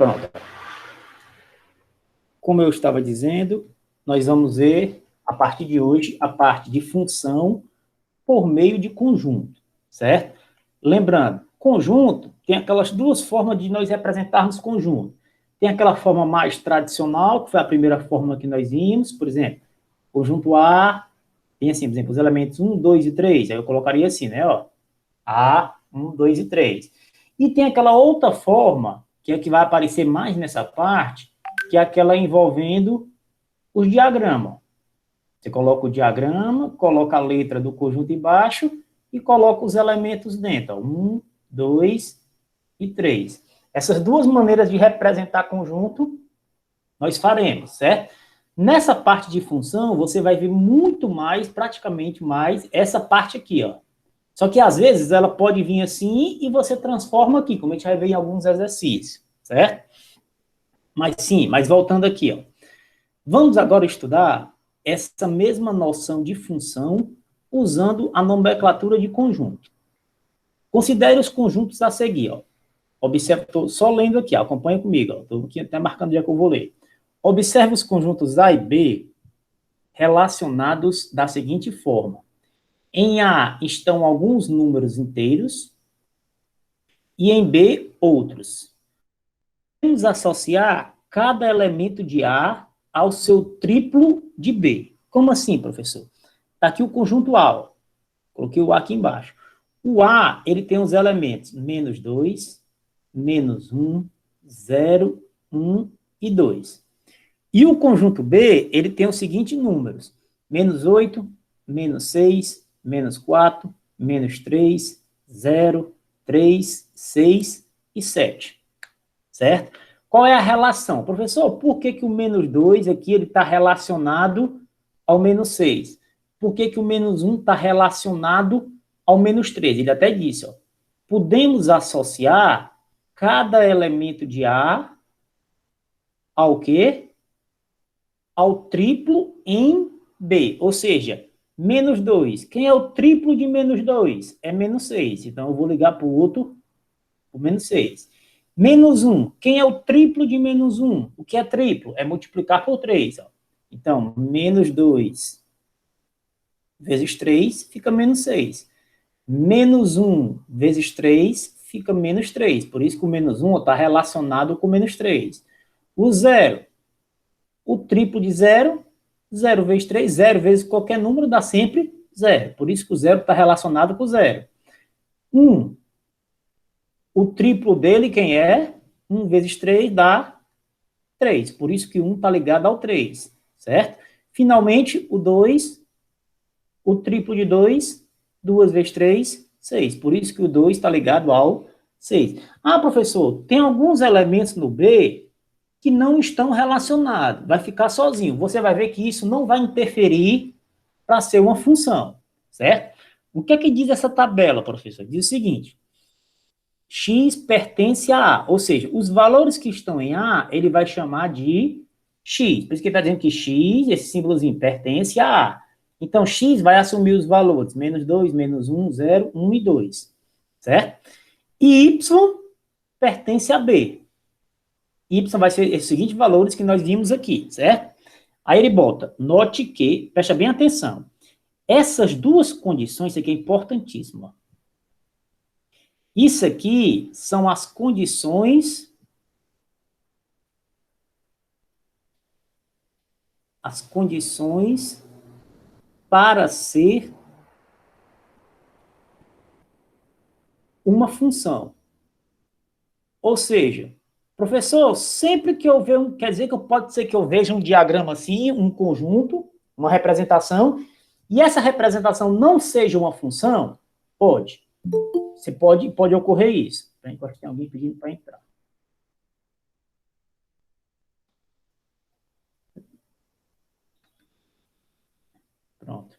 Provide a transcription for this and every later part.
Pronto. Como eu estava dizendo, nós vamos ver, a partir de hoje, a parte de função por meio de conjunto, certo? Lembrando, conjunto tem aquelas duas formas de nós representarmos conjunto. Tem aquela forma mais tradicional, que foi a primeira forma que nós vimos, por exemplo, conjunto A, tem assim, por exemplo, os elementos 1, 2 e 3, aí eu colocaria assim, né, ó, A, 1, 2 e 3. E tem aquela outra forma, que é que vai aparecer mais nessa parte, que é aquela envolvendo os diagramas. Você coloca o diagrama, coloca a letra do conjunto embaixo e coloca os elementos dentro. Ó, 1, 2 e 3. Essas duas maneiras de representar conjunto, nós faremos, certo? Nessa parte de função, você vai ver muito mais, praticamente mais, essa parte aqui, ó. Só que, às vezes, ela pode vir assim e você transforma aqui, como a gente vai ver em alguns exercícios, certo? Mas sim, mas voltando aqui, ó. Vamos agora estudar essa mesma noção de função usando a nomenclatura de conjunto. Considere os conjuntos a seguir, ó. Observe, estou só lendo aqui, ó, acompanha comigo, estou aqui até marcando o dia que eu vou ler. Observe os conjuntos A e B relacionados da seguinte forma. Em A estão alguns números inteiros e em B, outros. Vamos associar cada elemento de A ao seu triplo de B. Como assim, professor? Está aqui o conjunto A, ó. Coloquei o A aqui embaixo. O A, ele tem os elementos menos 2, menos 1, 0, 1 e 2. E o conjunto B, ele tem os seguintes números. Menos 8, menos 6, menos 4, menos 3, 0, 3, 6 e 7. Certo? Qual é a relação? Professor, por que, que o menos 2 aqui está relacionado ao menos 6? Por que, que o menos 1 está relacionado ao menos 3? Ele até disse, ó, podemos associar cada elemento de A ao quê? Ao triplo em B. Ou seja, menos 2. Quem é o triplo de menos 2? É menos 6. Então, eu vou ligar para o outro, o menos 6. Menos 1. Quem é o triplo de menos 1? O que é triplo? É multiplicar por 3. Ó. Então, menos 2 vezes 3 fica menos 6. Menos 1 vezes 3 fica menos 3. Por isso que o menos 1 está relacionado com menos 3. O 0. O triplo de 0, 0 vezes 3, 0 vezes qualquer número dá sempre 0. Por isso que o 0 está relacionado com o 0. 1. O triplo dele, quem é? 1 vezes 3 dá 3. Por isso que 1 está ligado ao 3, certo? Finalmente, o 2, o triplo de 2, 2 vezes 3, 6. Por isso que o 2 está ligado ao 6. Ah, professor, tem alguns elementos no B que não estão relacionados. Vai ficar sozinho. Você vai ver que isso não vai interferir para ser uma função, certo? O que é que diz essa tabela, professor? Diz o seguinte: x pertence a A, ou seja, os valores que estão em A, ele vai chamar de x. Por isso que ele está dizendo que x, esse símbolozinho, pertence a A. Então, x vai assumir os valores menos 2, menos 1, 0, 1 e 2, certo? E y pertence a B. Y vai ser esses seguintes valores que nós vimos aqui, certo? Aí ele bota, note que, presta bem atenção, essas duas condições, isso aqui é importantíssimo. Isso aqui são as condições para ser uma função. Ou seja, professor, sempre que eu ver quer dizer que pode ser que eu veja um diagrama assim, um conjunto, uma representação, e essa representação não seja uma função? Pode. Pode ocorrer isso. Enquanto tem alguém pedindo para entrar. Pronto.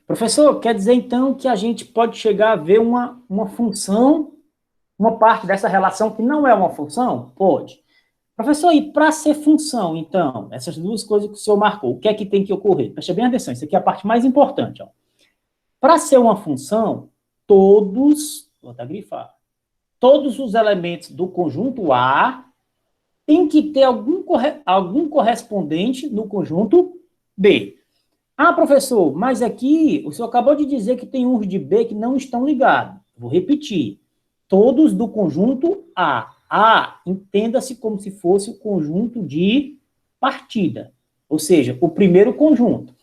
Professor, quer dizer então que a gente pode chegar a ver uma função, uma parte dessa relação que não é uma função? Pode. Professor, e para ser função, então, essas duas coisas que o senhor marcou, o que é que tem que ocorrer? Preste bem atenção, isso aqui é a parte mais importante. Para ser uma função, vou até grifar, todos os elementos do conjunto A tem que ter algum correspondente no conjunto B. Ah, professor, mas aqui o senhor acabou de dizer que tem uns de B que não estão ligados. Vou repetir. Todos do conjunto A. A, entenda-se como se fosse o conjunto de partida. Ou seja, o primeiro conjunto.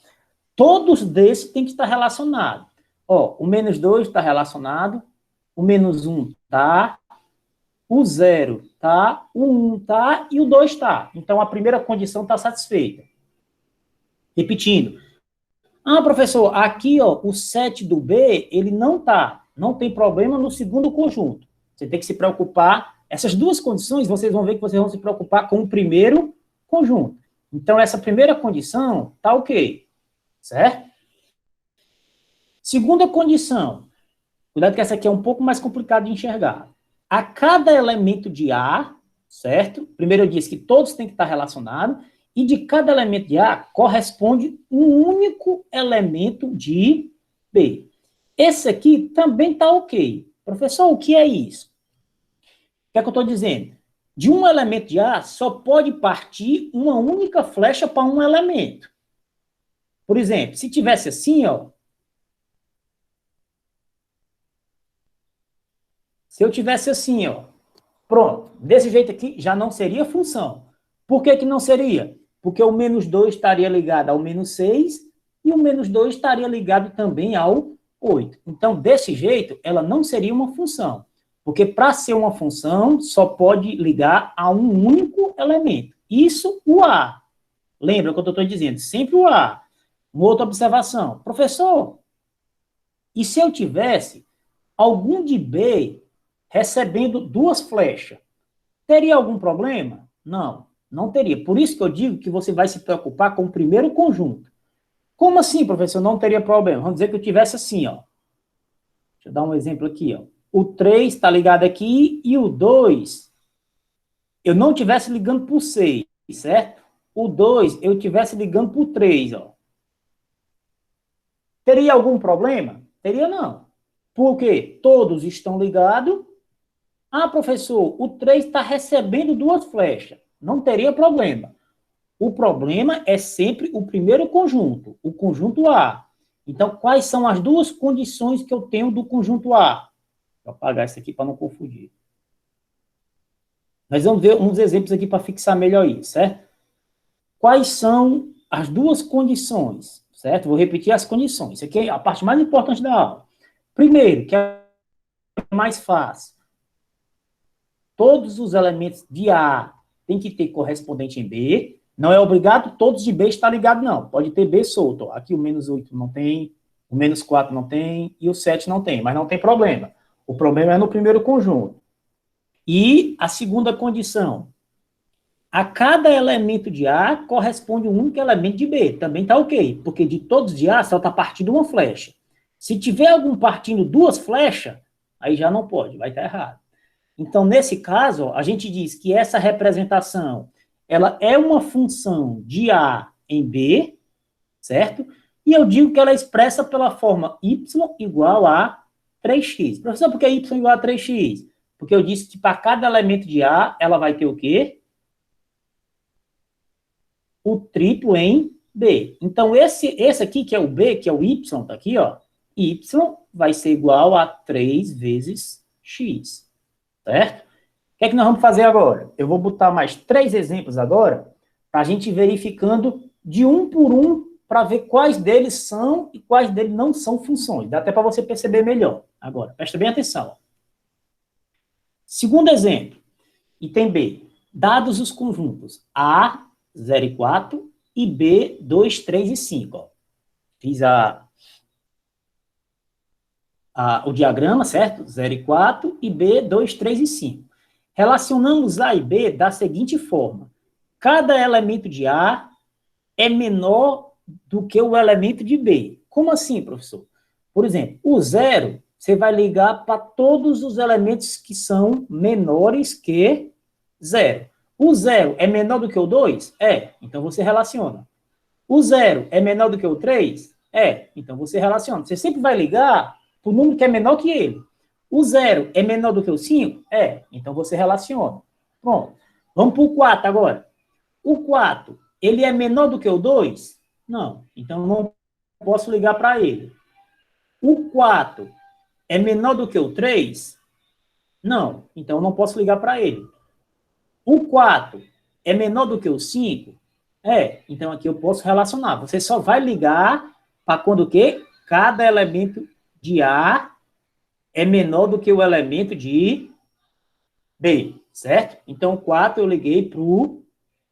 Todos desses têm que estar relacionados. Ó, o menos 2 está relacionado, o menos 1 está, o 0 está, o 1 está e o 2 está. Então, a primeira condição está satisfeita. Repetindo. Ah, professor, aqui, ó, o 7 do B, ele não está. Não tem problema no segundo conjunto. Você tem que se preocupar. Essas duas condições, vocês vão ver que vocês vão se preocupar com o primeiro conjunto. Então, essa primeira condição está ok. Certo? Segunda condição. Cuidado que essa aqui é um pouco mais complicada de enxergar. A cada elemento de A, certo? Primeiro eu disse que todos têm que estar relacionados, e de cada elemento de A corresponde um único elemento de B. Esse aqui também está ok. Professor, o que é isso? O que é que eu estou dizendo? De um elemento de A só pode partir uma única flecha para um elemento. Por exemplo, se tivesse assim, ó. Se eu tivesse assim, ó. Pronto. Desse jeito aqui, já não seria função. Por que que não seria? Porque o menos 2 estaria ligado ao menos 6 e o menos 2 estaria ligado também ao 8. Então, desse jeito, ela não seria uma função. Porque para ser uma função, só pode ligar a um único elemento. Isso, o A. Lembra o que eu estou dizendo? Sempre o A. Uma outra observação. Professor, e se eu tivesse algum de B recebendo duas flechas? Teria algum problema? Não, não teria. Por isso que eu digo que você vai se preocupar com o primeiro conjunto. Como assim, professor? Não teria problema. Vamos dizer que eu tivesse assim, ó. Deixa eu dar um exemplo aqui, ó. O 3 está ligado aqui e o 2 eu não tivesse ligando por 6, certo? O 2 eu tivesse ligando por 3, ó. Teria algum problema? Teria não. Por quê? Todos estão ligados. Ah, professor, o 3 está recebendo duas flechas. Não teria problema. O problema é sempre o primeiro conjunto, o conjunto A. Então, quais são as duas condições que eu tenho do conjunto A? Vou apagar isso aqui para não confundir. Nós vamos ver uns exemplos aqui para fixar melhor isso, certo? Quais são as duas condições, certo? Vou repetir as condições. Isso aqui é a parte mais importante da aula. Primeiro, que é mais fácil. Todos os elementos de A têm que ter correspondente em B. Não é obrigado todos de B estar ligados, não. Pode ter B solto. Aqui o menos 8 não tem, o menos 4 não tem e o 7 não tem, mas não tem problema. O problema é no primeiro conjunto. E a segunda condição. A cada elemento de A corresponde um único elemento de B. Também está ok, porque de todos de A só está partindo uma flecha. Se tiver algum partindo duas flechas, aí já não pode, vai estar errado. Então, nesse caso, a gente diz que essa representação, ela é uma função de A em B, certo? E eu digo que ela é expressa pela forma y igual a 3x. Professor, por que y igual a 3x? Porque eu disse que para cada elemento de A, ela vai ter o quê? O triplo em B. Então, esse aqui, que é o B, que é o y, tá aqui, ó, y vai ser igual a 3 vezes x, certo? O que é que nós vamos fazer agora? Eu vou botar mais 3 exemplos agora, para a gente ir verificando de um por um, para ver quais deles são e quais deles não são funções. Dá até para você perceber melhor. Agora, presta bem atenção. Segundo exemplo, item B. Dados os conjuntos A, 0 e 4, e B, 2, 3 e 5. Ó. Fiz o diagrama, certo? 0 e 4, e B, 2, 3 e 5. Relacionamos A e B da seguinte forma. Cada elemento de A é menor do que o elemento de B. Como assim, professor? Por exemplo, o 0, você vai ligar para todos os elementos que são menores que 0. O 0 é menor do que o 2? É, então você relaciona. O 0 é menor do que o 3? É, então você relaciona. Você sempre vai ligar para o número que é menor que ele. O 0 é menor do que o 5? É, então você relaciona. Pronto. Vamos para o 4 agora. O 4, ele é menor do que o 2? Não. Então, não posso ligar para ele. O 4 é menor do que o 3? Não. Então, não posso ligar para ele. O 4 é menor do que o 5? É. Então, aqui eu posso relacionar. Você só vai ligar para quando o quê? Cada elemento de A é menor do que o elemento de B, certo? Então, o 4 eu liguei para o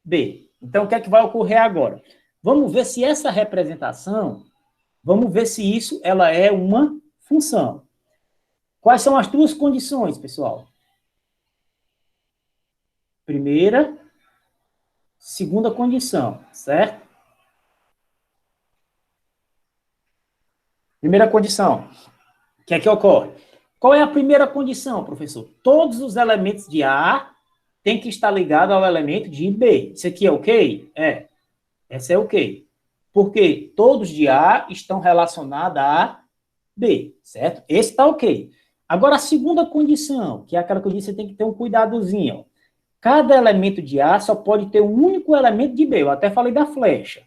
B. Então, o que é que vai ocorrer agora? Vamos ver se essa representação, vamos ver se isso ela é uma função. Quais são as duas condições, pessoal? Primeira, segunda condição, certo? Primeira condição, o que é que ocorre? Qual é a primeira condição, professor? Todos os elementos de A têm que estar ligados ao elemento de B. Isso aqui é ok? É. Essa é ok. Porque todos de A estão relacionados a B, certo? Esse está ok. Agora, a segunda condição, que é aquela que eu disse, você tem que ter um cuidadozinho. Ó. Cada elemento de A só pode ter um único elemento de B. Eu até falei da flecha.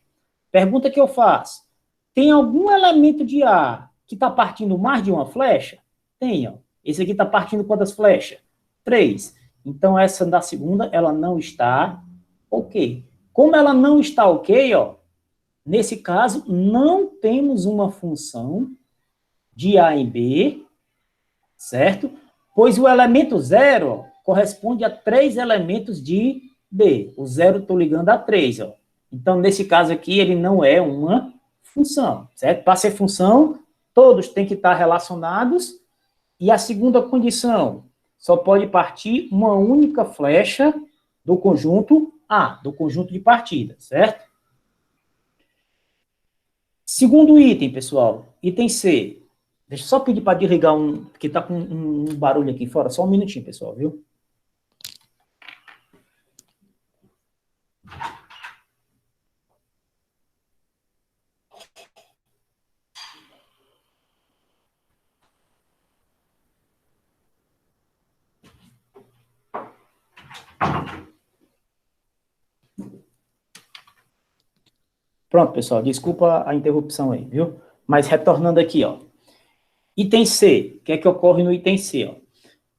Pergunta que eu faço. Tem algum elemento de A que está partindo mais de uma flecha? Tem, ó. Esse aqui está partindo quantas flechas? 3. Então, essa da segunda, ela não está ok. Como ela não está ok, ó, nesse caso, não temos uma função de A em B, certo? Pois o elemento 0 ó, corresponde a 3 elementos de B. O 0 estou ligando a 3. Ó. Então, nesse caso aqui, ele não é uma função, certo? Para ser função, todos têm que estar relacionados. E a segunda condição, só pode partir uma única flecha do conjunto A, do conjunto de partida, certo? Segundo item, pessoal, item C. Deixa eu só pedir para desligar porque está com um barulho aqui fora. Só um minutinho, pessoal, viu? Pronto, pessoal, desculpa a interrupção aí, viu? Mas retornando aqui, ó. Item C, o que é que ocorre no item C, ó?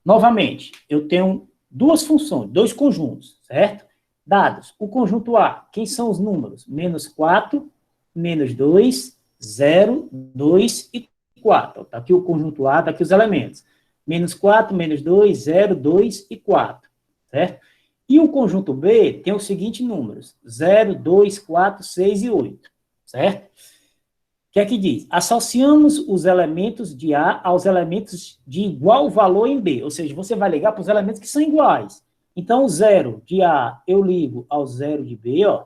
Novamente, eu tenho duas funções, dois conjuntos, certo? Dados, o conjunto A, quem são os números? Menos 4, menos 2, 0, 2 e 4. Está aqui o conjunto A, está aqui os elementos. Menos 4, menos 2, 0, 2 e 4, certo? E o conjunto B tem os seguintes números, 0, 2, 4, 6 e 8, certo? O que é que diz? Associamos os elementos de A aos elementos de igual valor em B, ou seja, você vai ligar para os elementos que são iguais. Então, o 0 de A eu ligo ao 0 de B, ó.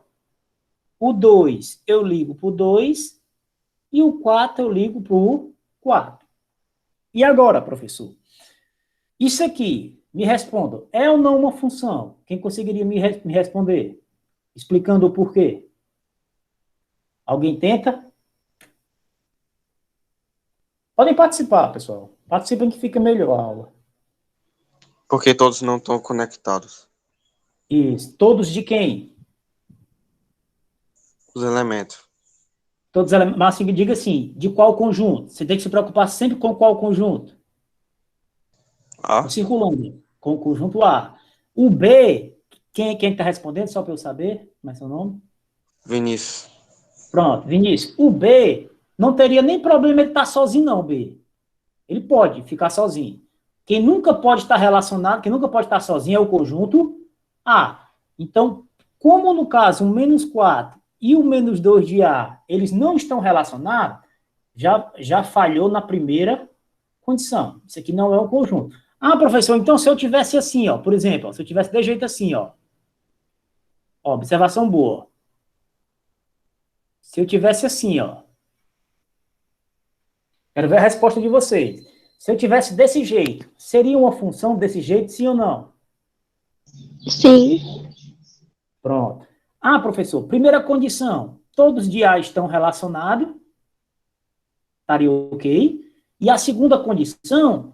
O 2 eu ligo para o 2 e o 4 eu ligo para o 4. E agora, professor? Isso aqui, me responda, é ou não uma função? Quem conseguiria me responder? Explicando o porquê. Alguém tenta? Podem participar, pessoal. Participem que fica melhor a aula. Porque todos não estão conectados. Isso. Todos de quem? Os elementos. Todos, mas assim, diga assim, de qual conjunto? Você tem que se preocupar sempre com qual conjunto? A. Circulando, com o conjunto A. O B, quem está respondendo, só para eu saber, como é seu nome? Vinícius. Pronto, Vinícius. O B, não teria nem problema ele estar sozinho, não, B. Ele pode ficar sozinho. Quem nunca pode estar relacionado, quem nunca pode estar sozinho é o conjunto A. Então, como no caso o menos 4 e o menos 2 de A, eles não estão relacionados, já falhou na primeira condição. Isso aqui não é um conjunto. Ah, professor, então se eu tivesse assim, ó, por exemplo, ó, se eu tivesse de jeito assim, ó observação boa. Se eu tivesse assim, ó, quero ver a resposta de vocês. Se eu tivesse desse jeito, seria uma função desse jeito, sim ou não? Sim. Pronto. Ah, professor, primeira condição, todos de A estão relacionados, estaria ok. E a segunda condição,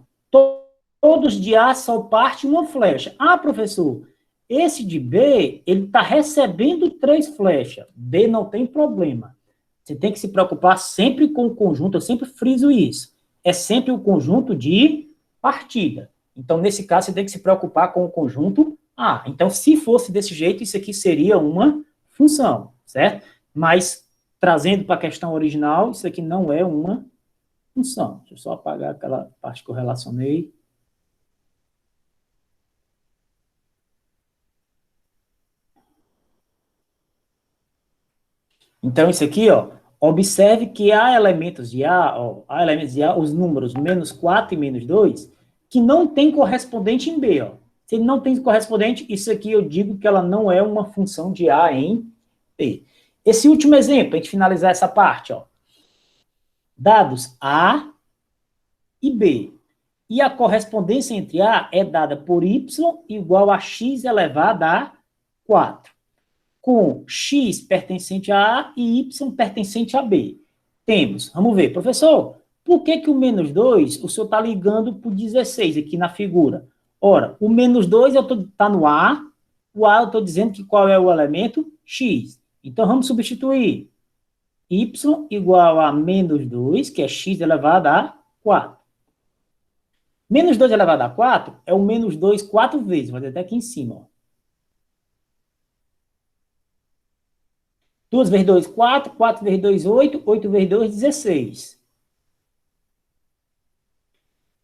todos de A só parte uma flecha. Ah, professor, Esse de B, ele está recebendo 3 flechas. B não tem problema. Você tem que se preocupar sempre com o conjunto, eu sempre friso isso. É sempre o conjunto de partida. Então, nesse caso, você tem que se preocupar com o conjunto A. Então, se fosse desse jeito, isso aqui seria uma função, certo? Mas, trazendo para a questão original, isso aqui não é uma função. Deixa eu só apagar aquela parte que eu relacionei. Então, isso aqui, ó, observe que há elementos de A, ó, há elementos de A, os números menos 4 e menos 2, que não tem correspondente em B, ó. Se ele não tem correspondente, isso aqui eu digo que ela não é uma função de A em B. Esse último exemplo, para a gente finalizar essa parte, ó. Dados A e B. E a correspondência entre A é dada por y igual a x elevado a 4. Com x pertencente a A e y pertencente a B. Temos, vamos ver, professor, por que o menos 2, o senhor está ligando para o 16 aqui na figura? Ora, o menos 2 está no A, o A eu estou dizendo que qual é o elemento? X. Então, vamos substituir y igual a menos 2, que é x elevado a 4. Menos 2 elevado a 4 é o menos 2 4 vezes, vou dizer até aqui em cima, ó. 2 vezes 2, 4. 4 vezes 2, 8. 8 vezes 2, 16.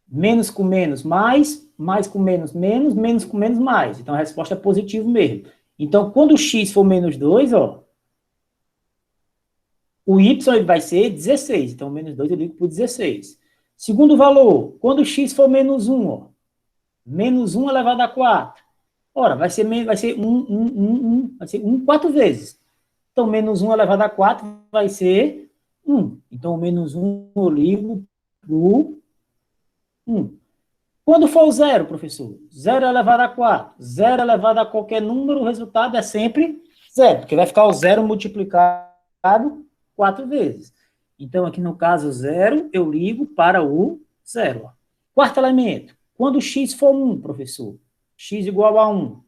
Menos com menos, mais. Mais com menos, menos. Menos com menos, mais. Então, a resposta é positivo mesmo. Então, quando o x for menos 2, ó, o y vai ser 16. Então, menos 2 eu ligo por 16. Segundo valor, quando o x for menos 1, ó, menos 1 elevado a 4. Ora, vai ser 1, vai ser 1 4 vezes. Então, menos 1 elevado a 4 vai ser 1. Então, o menos 1 eu ligo para o 1. Quando for o 0, professor? 0 elevado a 4. 0 elevado a qualquer número, o resultado é sempre 0, porque vai ficar o 0 multiplicado 4 vezes. Então, aqui no caso 0, eu ligo para o 0. Quarto elemento. Quando x for 1, professor? X igual a 1.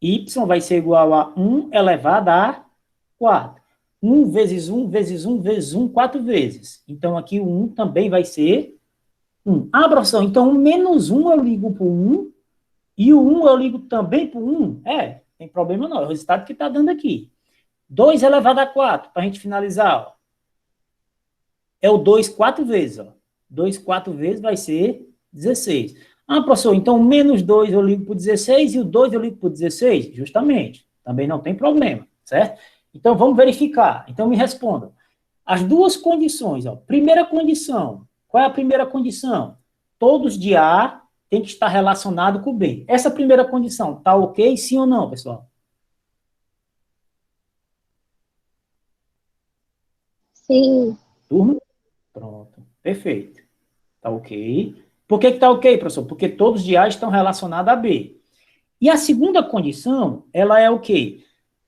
Y vai ser igual a 1 elevado a 4. 1 vezes 1 vezes 1 vezes 1, 4 vezes. Então, aqui o 1 também vai ser 1. Ah, professor, então o menos 1 eu ligo para o 1 e o 1 eu ligo também para o 1? É, tem problema não, é o resultado que está dando aqui. 2 elevado a 4, para a gente finalizar, ó. É o 2 4 vezes, ó. 2 4 vezes vai ser 16. Ah, professor, então o menos 2 eu ligo para o 16 e o 2 eu ligo para o 16? Justamente, também não tem problema, certo? Então, vamos verificar. Então, me respondam. As duas condições, ó. Primeira condição. Qual é a primeira condição? Todos de A tem que estar relacionado com B. Essa primeira condição, tá ok? Sim ou não, pessoal? Sim. Turma? Pronto. Perfeito. Tá ok. Por que tá ok, professor? Porque todos de A estão relacionados a B. E a segunda condição, ela é o quê?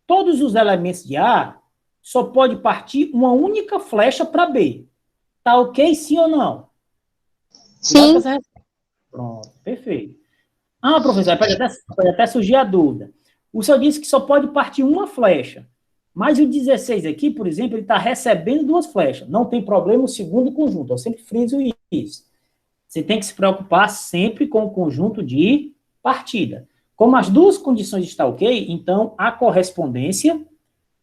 Todos os elementos de A só pode partir uma única flecha para B. Tá ok, sim ou não? Sim. Pronto, perfeito. Ah, professor, pode até surgir a dúvida. O senhor disse que só pode partir uma flecha. Mas o 16 aqui, por exemplo, ele está recebendo 2 flechas. Não tem problema o segundo conjunto. Eu sempre friso isso. Você tem que se preocupar sempre com o conjunto de partida. Como as duas condições estão ok, então a correspondência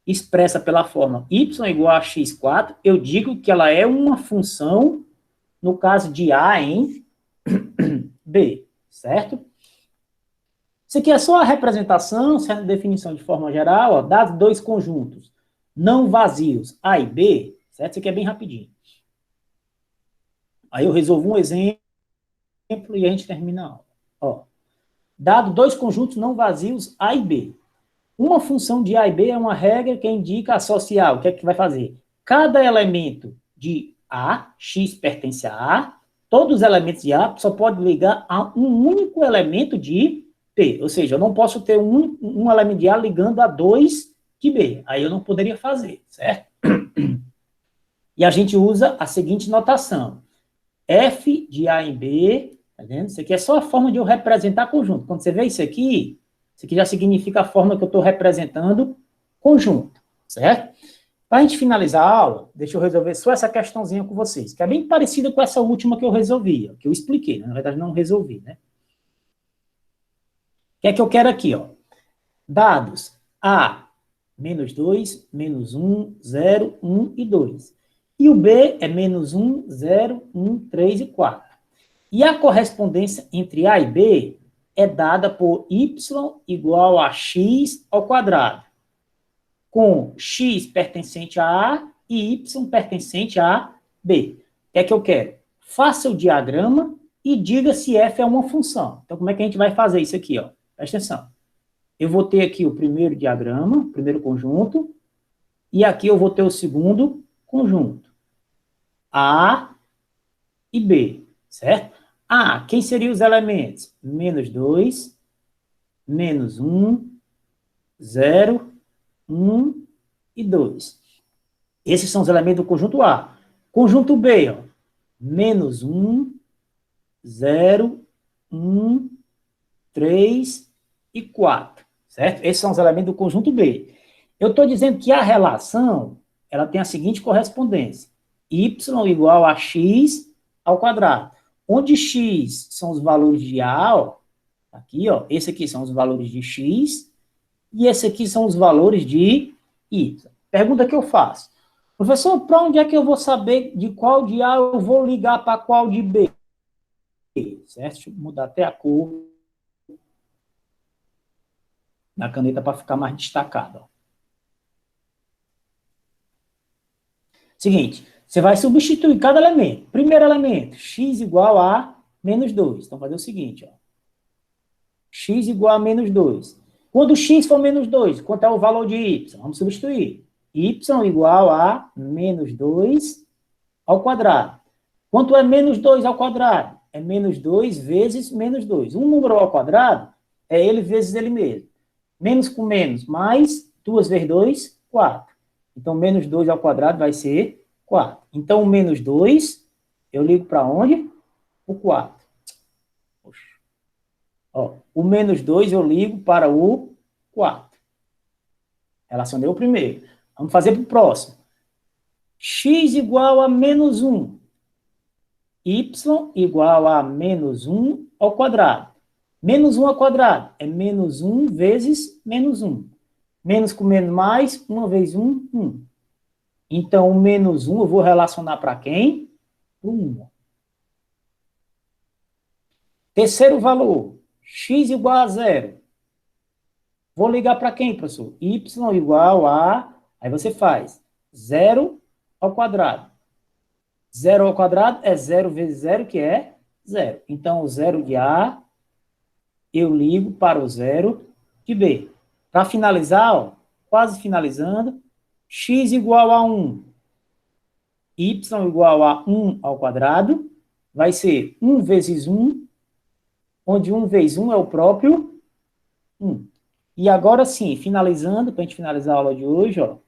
expressa pela forma y igual a x4, eu digo que ela é uma função, no caso de A em B, certo? Isso aqui é só a representação, certa definição de forma geral, ó, dados 2 conjuntos não vazios, A e B, certo? Isso aqui é bem rapidinho. Aí eu resolvo um exemplo e a gente termina a aula. Ó, dado 2 conjuntos não vazios, A e B. Uma função de A e B é uma regra que indica associar. O que é que vai fazer? Cada elemento de A, X pertence a A, todos os elementos de A só pode ligar a um único elemento de B. Ou seja, eu não posso ter um elemento de A ligando a 2 de B. Aí eu não poderia fazer, certo? E a gente usa a seguinte notação. F de A em B, tá vendo? Isso aqui é só a forma de eu representar conjunto. Quando você vê isso aqui, Isso aqui já significa a forma que eu estou representando conjunto, certo? Para a gente finalizar a aula, deixa eu resolver só essa questãozinha com vocês, que é bem parecida com essa última que eu resolvi, que eu expliquei, né? Na verdade não resolvi, né? O que é que eu quero aqui, ó? Dados A, menos 2, menos 1, 0, 1 e 2. E o B é menos 1, 0, 1, 3 e 4. E a correspondência entre A e B é dada por y igual a x ao quadrado, com x pertencente a A e y pertencente a B. O que é que eu quero? Faça o diagrama e diga se f é uma função. Então, como é que a gente vai fazer isso aqui, ó? Presta atenção. Eu vou ter aqui o primeiro diagrama, o primeiro conjunto, e aqui eu vou ter o segundo conjunto. A e B, certo? A, quem seriam os elementos? Menos 2, menos 1, 0, 1 e 2. Esses são os elementos do conjunto A. Conjunto B, ó, menos 1, 0, 1, 3 e 4, certo? Esses são os elementos do conjunto B. Eu estou dizendo que a relação, ela tem a seguinte correspondência. Y igual a x ao quadrado. Onde x são os valores de A, ó, aqui, ó, esse aqui são os valores de x, e esse aqui são os valores de y. Pergunta que eu faço. Professor, para onde é que eu vou saber de qual de A eu vou ligar para qual de B? Certo? Deixa eu mudar até a cor na caneta para ficar mais destacado. Ó. Seguinte, você vai substituir cada elemento. Primeiro elemento, x igual a menos 2. Então, fazer o seguinte, ó. X igual a menos 2. Quando x for menos 2, quanto é o valor de y? Vamos substituir. Y igual a menos 2 ao quadrado. Quanto é menos 2 ao quadrado? É menos 2 vezes menos 2. Um número ao quadrado é ele vezes ele mesmo. Menos com menos, mais 2 vezes 2, 4. Então, menos 2 ao quadrado vai ser 4. Então, o menos 2, eu ligo para onde? O 4. Poxa. Ó, o menos 2 eu ligo para o 4. Relacionei o primeiro. Vamos fazer para o próximo. X igual a menos 1. Y igual a menos 1 ao quadrado. Menos 1 ao quadrado é menos 1 vezes menos 1. Menos com menos mais, 1 vezes 1, 1. Então, o menos 1 eu vou relacionar para quem? Para o 1. Terceiro valor, x igual a 0. Vou ligar para quem, professor? Y igual a... Aí você faz 0 ao quadrado. 0 ao quadrado é 0 vezes 0, que é 0. Então, o 0 de A, eu ligo para o 0 de B. Para finalizar, ó, quase finalizando, x igual a 1, y igual a 1 ao quadrado, vai ser 1 vezes 1, onde 1 vezes 1 é o próprio 1. E agora sim, finalizando, para a gente finalizar a aula de hoje, ó,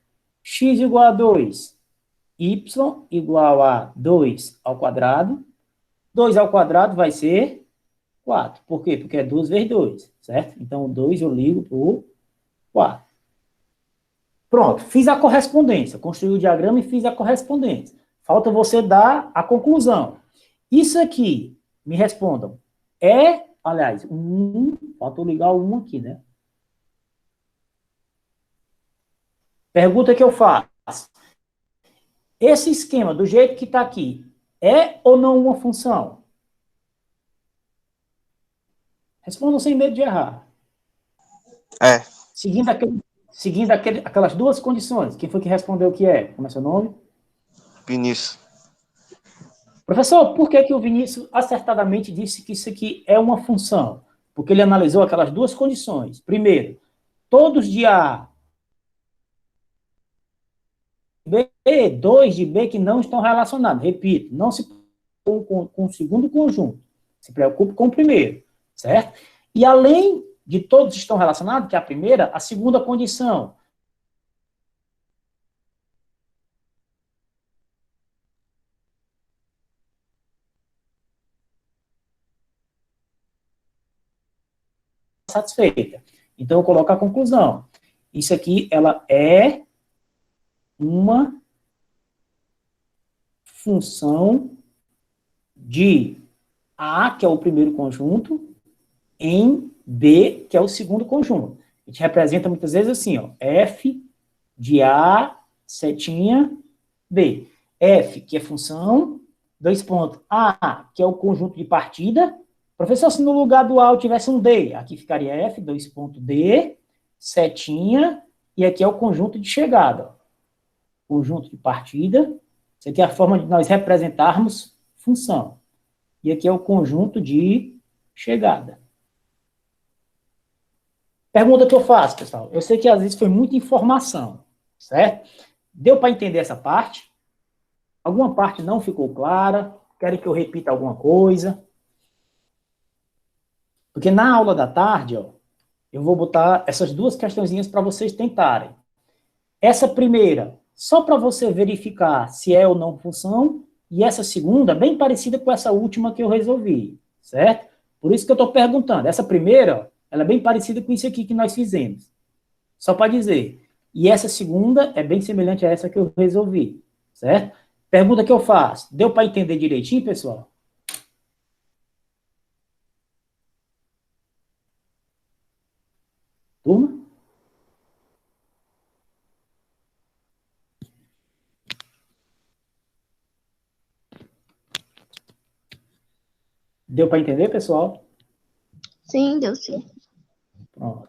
x igual a 2, y igual a 2 ao quadrado, 2 ao quadrado vai ser 4. Por quê? Porque é 2 vezes 2, certo? Então, o 2 eu ligo para o 4. Pronto, fiz a correspondência, construí o diagrama e fiz a correspondência. Falta você dar a conclusão. Isso aqui, me respondam, aliás, falta eu ligar o 1 aqui, né? Pergunta que eu faço. Esse esquema, do jeito que está aqui, é ou não uma função? Respondam sem medo de errar. É. Seguindo aquelas duas condições. Quem foi que respondeu que é? Como é seu nome? Vinícius. Professor, por que o Vinícius acertadamente disse que isso aqui é uma função? Porque ele analisou aquelas duas condições. Primeiro, todos de A, B, dois de B que não estão relacionados. Repito, não se preocupe com o segundo conjunto. Se preocupe com o primeiro, certo? E além de todos estão relacionados, que é a primeira, a segunda condição. Satisfeita. Então, eu coloco a conclusão. Isso aqui, ela é uma função de A, que é o primeiro conjunto, em B, que é o segundo conjunto. A gente representa muitas vezes assim, ó, F de A, setinha, B. F, que é função, dois pontos. A, que é o conjunto de partida. Professor, se no lugar do A eu tivesse um D, aqui ficaria F, dois pontos D, setinha, e aqui é o conjunto de chegada. Ó. Conjunto de partida. Isso aqui é a forma de nós representarmos função. E aqui é o conjunto de chegada. Pergunta que eu faço, pessoal. Eu sei que às vezes foi muita informação, certo? Deu para entender essa parte? Alguma parte não ficou clara? Querem que eu repita alguma coisa? Porque na aula da tarde, ó, eu vou botar essas duas questõezinhas para vocês tentarem. Essa primeira, só para você verificar se é ou não função, e essa segunda, bem parecida com essa última que eu resolvi, certo? Por isso que eu estou perguntando. Essa primeira, ó, ela é bem parecida com isso aqui que nós fizemos. Só para dizer. E essa segunda é bem semelhante a essa que eu resolvi, certo? Pergunta que eu faço. Deu para entender direitinho, pessoal? Turma? Deu para entender, pessoal? Sim, deu sim. Pronto.